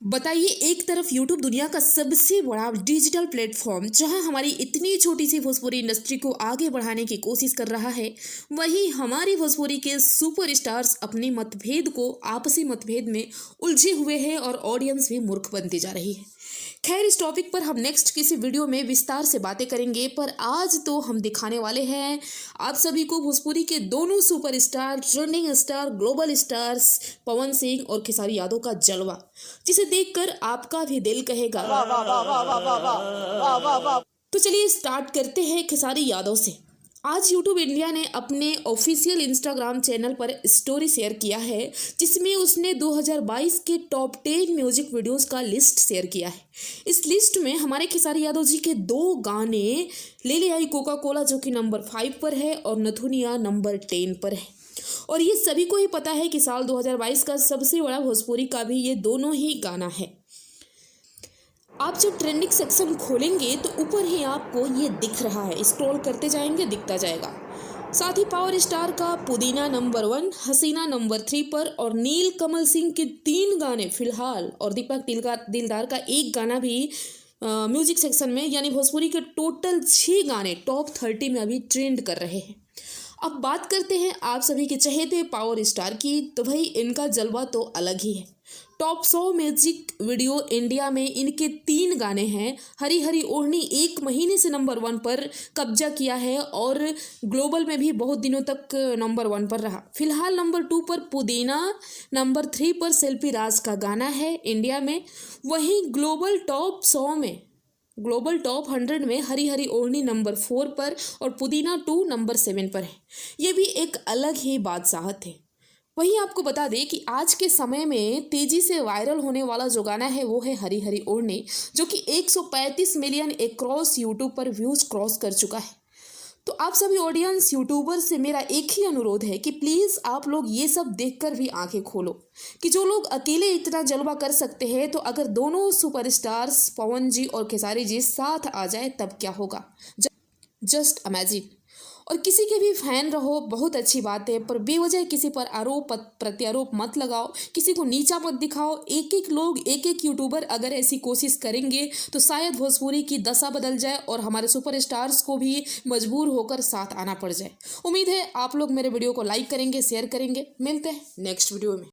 बताइए, एक तरफ यूट्यूब दुनिया का सबसे बड़ा डिजिटल प्लेटफॉर्म जहां हमारी इतनी छोटी सी भोजपुरी इंडस्ट्री को आगे बढ़ाने की कोशिश कर रहा है, वहीं हमारी भोजपुरी के सुपरस्टार्स अपने मतभेद को आपसी मतभेद में उलझे हुए हैं और ऑडियंस भी मूर्ख बनती जा रही है। खैर, इस टॉपिक पर हम नेक्स्ट किसी वीडियो में विस्तार से बातें करेंगे, पर आज तो हम दिखाने वाले हैं आप सभी को भोजपुरी के दोनों superstar, trending star, global stars Pawan Singh और खेसारी यादव का जलवा, जिसे देखकर आपका भी दिल कहेगा वाह वाह वाह वाह वाह वाह वाह वाह वाह। तो चलिए स्टार्ट करते हैं खेसारी यादव से। आज यूट्यूब इंडिया ने अपने ऑफिशियल इंस्टाग्राम चैनल पर स्टोरी शेयर किया है, जिसमें उसने 2022 के टॉप 10 म्यूजिक वीडियोस का लिस्ट शेयर किया है। इस लिस्ट में हमारे खेसारी यादव जी के 2 गाने ले ले आई कोका कोला जो कि नंबर 5 पर है और नथुनिया नंबर 10 पर है। और ये सभी को ही पता है कि साल 2022 का सबसे बड़ा भोजपुरी का भी ये दोनों ही गाना है। आप जब ट्रेंडिंग सेक्शन खोलेंगे तो ऊपर ही आपको ये दिख रहा है, स्क्रॉल करते जाएंगे दिखता जाएगा। साथ ही पावर स्टार का पुदीना नंबर 1, हसीना नंबर 3 पर और नील कमल सिंह के 3 गाने फिलहाल और दीपक दिलदार का 1 गाना भी म्यूजिक सेक्शन में, यानी भोजपुरी के टोटल 6 गाने टॉप 30 में अभी ट्रेंड कर रहे हैं। अब बात करते हैं आप सभी के चहेते पावर स्टार की, तो भाई इनका जलवा तो अलग ही है। टॉप 100 म्यूजिक वीडियो इंडिया में इनके 3 गाने हैं। हरी हरी ओढ़नी 1 महीने से नंबर 1 पर कब्जा किया है और ग्लोबल में भी बहुत दिनों तक नंबर 1 पर रहा। फिलहाल नंबर 2 पर पुदीना, नंबर 3 पर सेल्फी राज का गाना है इंडिया में। वहीं ग्लोबल टॉप 100 में, ग्लोबल टॉप 100 में हरी हरी ओढ़नी नंबर 4 पर और पुदीना 2 नंबर 7 पर है। ये भी एक अलग ही बादशाहत है। वहीं आपको बता दें कि आज के समय में तेजी से वायरल होने वाला जो गाना है वो है हरी हरी ओढ़नी, जो कि 135 मिलियन अक्रॉस यूट्यूब पर व्यूज क्रॉस कर चुका है। तो आप सभी ऑडियंस यूट्यूबर से मेरा एक ही अनुरोध है कि प्लीज़ आप लोग ये सब देखकर भी आंखें खोलो कि जो लोग अकेले इतना जलवा कर सकते हैं, तो अगर दोनों सुपरस्टार्स पवन जी और खेसारी जी साथ आ जाए तब क्या होगा। Just imagine. और किसी के भी फैन रहो बहुत अच्छी बात है, पर बेवजह किसी पर आरोप प्रत्यारोप मत लगाओ, किसी को नीचा मत दिखाओ। एक एक लोग, एक एक यूट्यूबर अगर ऐसी कोशिश करेंगे तो शायद भोजपुरी की दशा बदल जाए और हमारे सुपरस्टार्स को भी मजबूर होकर साथ आना पड़ जाए। उम्मीद है आप लोग मेरे वीडियो को लाइक करेंगे, शेयर करेंगे। मिलते हैं नेक्स्ट वीडियो में।